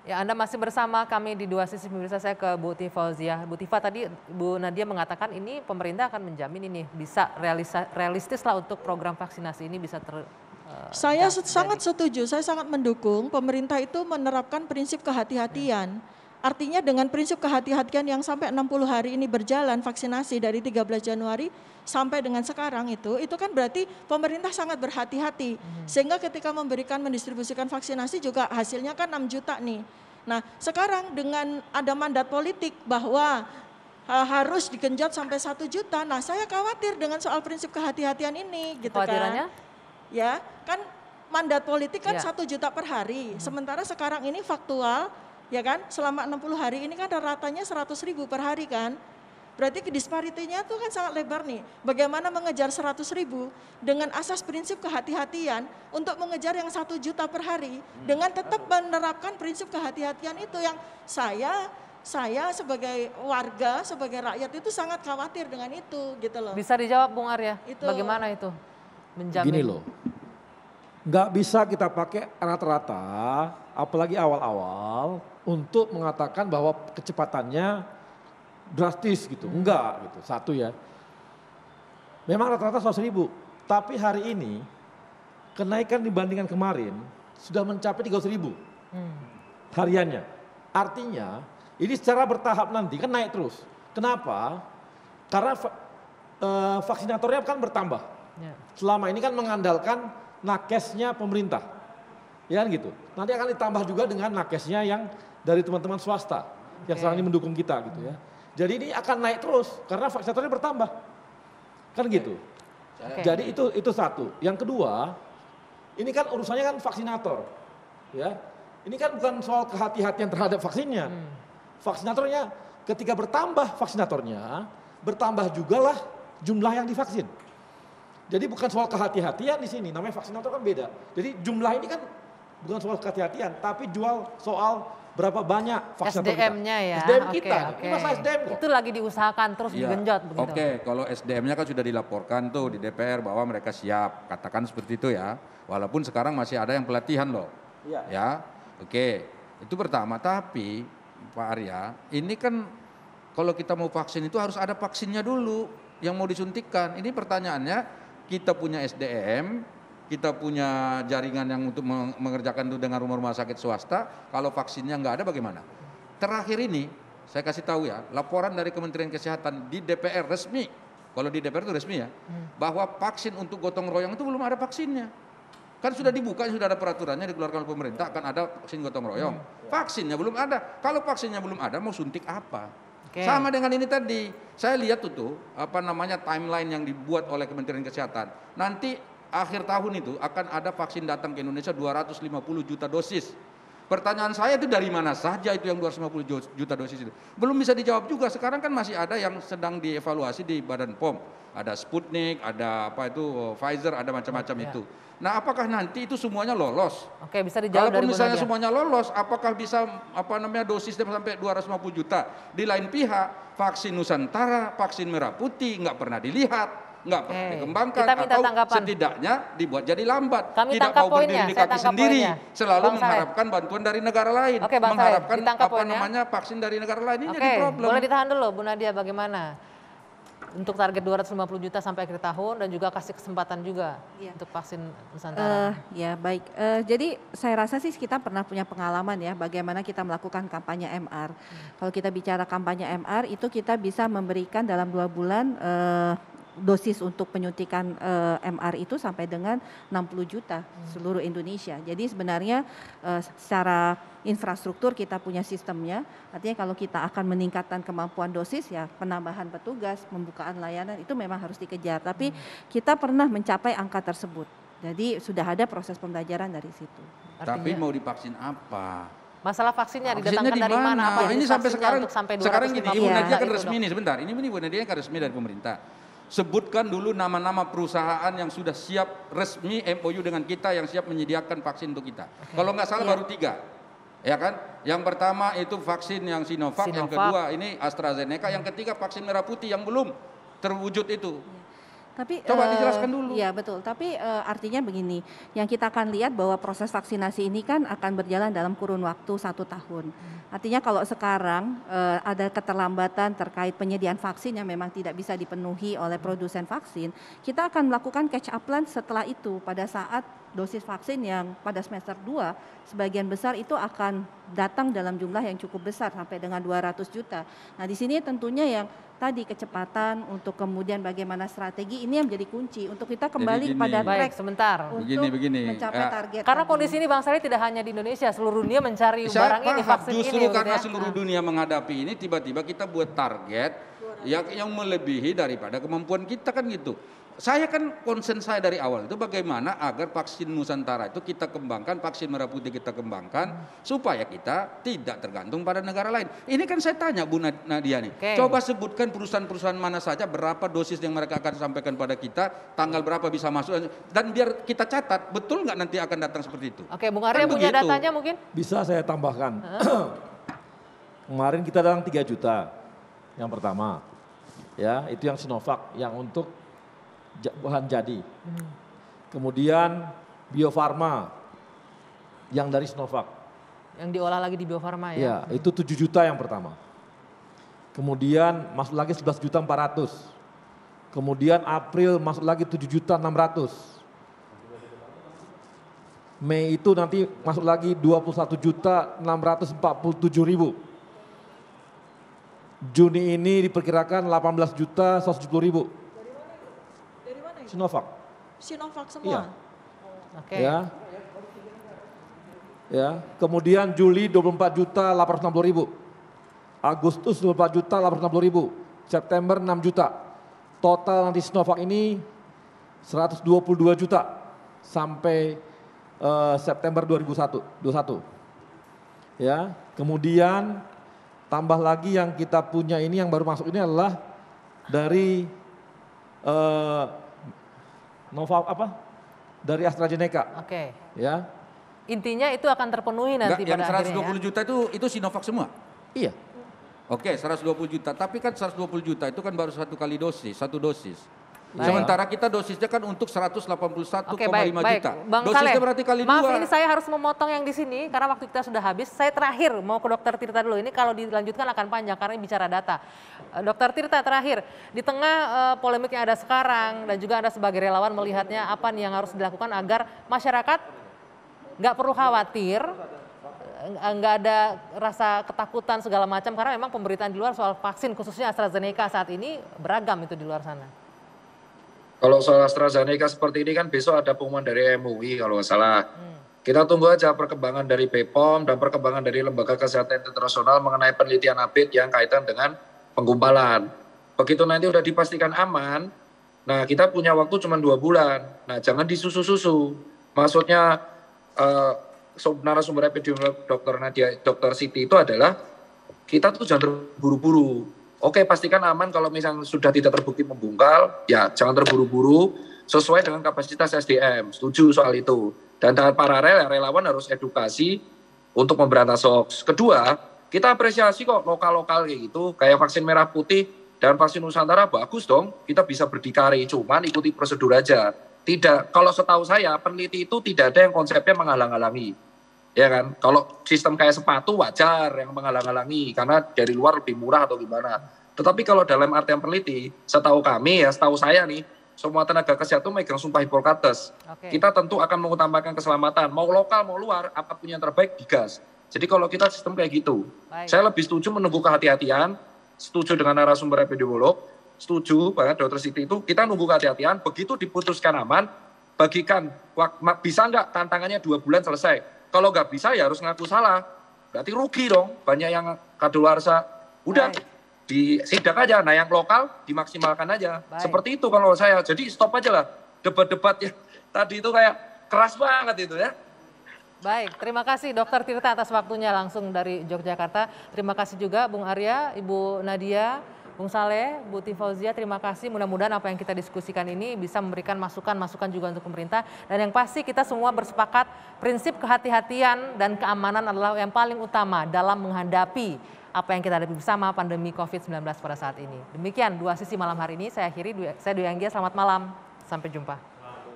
Ya, Anda masih bersama kami di Dua Sisi Pemirsa. Saya ke Bu Tifauziah. Bu Tifa, tadi Bu Nadia mengatakan ini pemerintah akan menjamin ini bisa realistis lah untuk program vaksinasi ini bisa Saya sangat setuju, saya sangat mendukung pemerintah itu menerapkan prinsip kehati-hatian. Artinya dengan prinsip kehati-hatian yang sampai 60 hari ini berjalan vaksinasi dari 13 Januari sampai dengan sekarang itu kan berarti pemerintah sangat berhati-hati. Sehingga ketika mendistribusikan vaksinasi juga hasilnya kan 6 juta nih. Nah sekarang dengan ada mandat politik bahwa harus digenjot sampai 1 juta, nah saya khawatir dengan soal prinsip kehati-hatian ini gitu kan. Ya kan mandat politik kan 1 juta per hari, sementara sekarang ini faktual ya kan selama 60 hari ini kan ratanya 100.000 per hari kan. Berarti disparitinya itu kan sangat lebar nih. Bagaimana mengejar 100.000 dengan asas prinsip kehati-hatian untuk mengejar yang 1 juta per hari dengan tetap menerapkan prinsip kehati-hatian itu yang saya sebagai warga, sebagai rakyat itu sangat khawatir dengan itu gitu loh. Bisa dijawab Bung Arya, bagaimana itu menjamin? Gini loh, nggak bisa kita pakai rata-rata, apalagi awal-awal untuk mengatakan bahwa kecepatannya drastis gitu, enggak gitu, satu ya. Memang rata-rata 100.000, tapi hari ini kenaikan dibandingkan kemarin sudah mencapai 300.000 hariannya. Artinya ini secara bertahap nanti kan naik terus. Kenapa? Karena vaksinatornya kan bertambah. Selama ini kan mengandalkan nakesnya pemerintah, ya kan gitu. Nanti akan ditambah juga dengan nakesnya yang dari teman-teman swasta yang sekarang ini mendukung kita gitu ya. Jadi ini akan naik terus karena vaksinatornya bertambah, kan gitu. Jadi itu satu. Yang kedua, ini kan urusannya kan vaksinator, ya. Ini kan bukan soal kehati-hatian terhadap vaksinnya. Vaksinatornya ketika bertambah vaksinatornya, bertambah juga lah jumlah yang divaksin. Jadi bukan soal kehati-hatian di sini, namanya vaksinator kan beda. Jadi jumlah ini kan bukan soal kehati-hatian, tapi soal berapa banyak vaksinator SDM-nya ya. SDM kita, ini masalah SDM kok. Itu lagi diusahakan terus digenjot begitu. Oke, kalau SDM-nya kan sudah dilaporkan tuh di DPR bahwa mereka siap, katakan seperti itu ya. Walaupun sekarang masih ada yang pelatihan loh. Ya, oke, itu pertama. Tapi Pak Arya, ini kan kalau kita mau vaksin itu harus ada vaksinnya dulu yang mau disuntikan. Ini pertanyaannya, kita punya SDM, kita punya jaringan yang untuk mengerjakan itu dengan rumah-rumah sakit swasta, kalau vaksinnya nggak ada bagaimana? Terakhir ini, saya kasih tahu ya, laporan dari Kementerian Kesehatan di DPR resmi, kalau di DPR itu resmi ya, bahwa vaksin untuk gotong royong itu belum ada vaksinnya. Kan sudah dibuka, sudah ada peraturannya dikeluarkan oleh pemerintah, akan ada vaksin gotong royong. Vaksinnya belum ada, kalau vaksinnya belum ada mau suntik apa? Sama dengan ini tadi, saya lihat tuh timeline yang dibuat oleh Kementerian Kesehatan. Nanti akhir tahun itu akan ada vaksin datang ke Indonesia 250 juta dosis. Pertanyaan saya itu dari mana saja itu yang 250 juta dosis itu? Belum bisa dijawab juga. Sekarang kan masih ada yang sedang dievaluasi di Badan POM. Ada Sputnik, ada Pfizer, ada macam-macam itu. Nah, apakah nanti itu semuanya lolos? Oke, bisa dijawab. Kalaupun misalnya semuanya lolos, apakah bisa dosisnya sampai 250 juta? Di lain pihak, vaksin Nusantara, vaksin merah putih nggak pernah dilihat, nggak pernah dikembangkan, atau setidaknya dibuat jadi lambat. Tidak mau berdiri di kaki sendiri, selalu mengharapkan bantuan dari negara lain, mengharapkan vaksin dari negara lain. Ini jadi problem. Boleh ditahan dulu Bu Nadia, bagaimana untuk target 250 juta sampai akhir tahun dan juga kasih kesempatan juga untuk vaksin Nusantara? Ya baik, jadi saya rasa sih kita pernah punya pengalaman ya bagaimana kita melakukan kampanye MR. Kalau kita bicara kampanye MR itu kita bisa memberikan dalam 2 bulan dosis untuk penyuntikan MR itu sampai dengan 60 juta seluruh Indonesia. Jadi sebenarnya secara infrastruktur kita punya sistemnya. Artinya kalau kita akan meningkatkan kemampuan dosis ya penambahan petugas, pembukaan layanan itu memang harus dikejar. Tapi kita pernah mencapai angka tersebut. Jadi sudah ada proses pembelajaran dari situ. Tapi mau divaksin apa? Masalah vaksinnya didatangkan dari mana? Apa ini sampai sekarang gini, Ibu Nadia kan resmi nih sebentar. Ini Ibu Nadia kan resmi dari pemerintah. Sebutkan dulu nama-nama perusahaan yang sudah siap resmi MOU dengan kita yang siap menyediakan vaksin untuk kita. Kalau nggak salah baru 3. Ya kan? Yang pertama itu vaksin yang Sinovac, yang kedua ini AstraZeneca, yang ketiga vaksin merah putih yang belum terwujud itu. Tapi Coba dijelaskan dulu. Iya betul. Tapi artinya begini, yang kita akan lihat bahwa proses vaksinasi ini kan akan berjalan dalam kurun waktu 1 tahun. Artinya kalau sekarang ada keterlambatan terkait penyediaan vaksin yang memang tidak bisa dipenuhi oleh produsen vaksin, kita akan melakukan catch up plan setelah itu pada saat dosis vaksin yang pada semester 2 sebagian besar itu akan datang dalam jumlah yang cukup besar sampai dengan 200 juta. Nah, di sini tentunya yang tadi kecepatan untuk kemudian bagaimana strategi ini yang menjadi kunci untuk kita kembali gini, pada track Baik, sebentar. untuk Begini. mencapai target. Karena tadi. kondisi ini Bang Sali tidak hanya di Indonesia, seluruh dunia mencari barang ini, vaksin Justru ini. karena gitu ya. seluruh dunia menghadapi ini, tiba-tiba kita buat target yang melebihi daripada kemampuan kita kan gitu. Saya kan concern saya dari awal itu bagaimana agar vaksin Nusantara itu kita kembangkan, vaksin merah putih kita kembangkan supaya kita tidak tergantung pada negara lain. Ini kan saya tanya Bu Nadia nih, Oke. coba sebutkan perusahaan-perusahaan mana saja berapa dosis yang mereka akan sampaikan pada kita, tanggal berapa bisa masuk, dan biar kita catat betul nggak nanti akan datang seperti itu. Oke, Bung Arya Kan punya begitu. datanya mungkin? Bisa saya tambahkan. Kemarin kita dalam 3 juta yang pertama. Ya, itu yang Sinovac yang untuk bahan jadi. Kemudian Bio Farma yang dari Sinovac. Yang diolah lagi di Bio Farma ya? Ya, itu 7 juta yang pertama. Kemudian masuk lagi 11 juta 400. Kemudian April masuk lagi 7 juta 600. Mei itu nanti masuk lagi 21 juta 647 ribu. Juni ini diperkirakan 18 juta 170 ribu. Dari mana itu? Sinovac. Sinovac semua. Iya. Oke. Ya. Ya, kemudian Juli 24 juta 860 ribu. Agustus 24 juta 860 ribu. September 6 juta. Total nanti Sinovac ini 122 juta sampai September 2021. Ya, kemudian tambah lagi yang kita punya ini yang baru masuk ini adalah dari dari AstraZeneca. Oke. Ya. Intinya itu akan terpenuhi nanti Yang pada akhirnya 120 ya? juta itu Sinovac semua? Iya. Oke, 120 juta. Tapi kan 120 juta itu kan baru satu dosis. Baik. Sementara kita dosisnya kan untuk 181,5 Oke, baik. juta. Bang Dosisnya Saleh, berarti kali maaf 2. ini saya harus memotong yang di sini karena waktu kita sudah habis. Saya terakhir mau ke Dokter Tirta dulu. Ini kalau dilanjutkan akan panjang karena ini bicara data. Dokter Tirta terakhir, di tengah polemik yang ada sekarang dan juga Anda sebagai relawan melihatnya apa nih yang harus dilakukan agar masyarakat nggak perlu khawatir, nggak ada rasa ketakutan segala macam karena memang pemberitaan di luar soal vaksin khususnya AstraZeneca saat ini beragam itu di luar sana. Kalau soal AstraZeneca seperti ini kan besok ada pengumuman dari MUI kalau nggak salah. Kita tunggu aja perkembangan dari BPOM dan perkembangan dari Lembaga Kesehatan Internasional mengenai penelitian update yang kaitan dengan penggumpalan. Begitu nanti udah dipastikan aman, nah kita punya waktu cuma 2 bulan. Nah jangan disusu-susu. Maksudnya narasumber epidemiolog Dr. Siti itu adalah kita tuh jangan terburu-buru. Oke, pastikan aman kalau misalnya sudah tidak terbukti membungkal, ya jangan terburu-buru sesuai dengan kapasitas SDM. Setuju soal itu. Dan dengan paralel relawan harus edukasi untuk memberantas hoax. Kedua, kita apresiasi kok lokal-lokal kayak gitu, kayak vaksin merah putih dan vaksin Nusantara bagus dong. Kita bisa berdikari, cuman ikuti prosedur aja. Tidak, kalau setahu saya peneliti itu tidak ada yang konsepnya menghalang-halangi. Ya kan, kalau sistem kayak sepatu wajar yang menghalang-halangi karena dari luar lebih murah atau gimana. Tetapi kalau dalam artian peneliti, setahu kami ya, setahu saya nih, semua tenaga kesehatan megang sumpah Hippokrates. Oke. Kita tentu akan mengutamakan keselamatan, mau lokal mau luar, apapun yang terbaik digas. Jadi kalau kita sistem kayak gitu, Baik. saya lebih setuju menunggu kehati-hatian, setuju dengan narasumber epidemiolog, setuju banget Dr. Siti itu, kita nunggu kehati-hatian, begitu diputuskan aman, bagikan, bisa nggak tantangannya 2 bulan selesai. Kalau nggak bisa ya harus ngaku salah. Berarti rugi dong. Banyak yang kadaluarsa. Udah disidak aja. Nah yang lokal dimaksimalkan aja. Baik. Seperti itu kalau saya. Jadi stop aja lah. Debat-debat ya. Tadi itu kayak keras banget itu ya. Baik, terima kasih Dokter Tirta atas waktunya langsung dari Yogyakarta. Terima kasih juga Bung Arya, Ibu Nadia, Bung Saleh, Bu Tifauzia, terima kasih. Mudah-mudahan apa yang kita diskusikan ini bisa memberikan masukan-masukan juga untuk pemerintah. Dan yang pasti kita semua bersepakat prinsip kehati-hatian dan keamanan adalah yang paling utama dalam menghadapi apa yang kita hadapi bersama pandemi COVID-19 pada saat ini. Demikian 2 Sisi malam hari ini. Saya akhiri, saya Dwi Anggia, selamat malam. Sampai jumpa.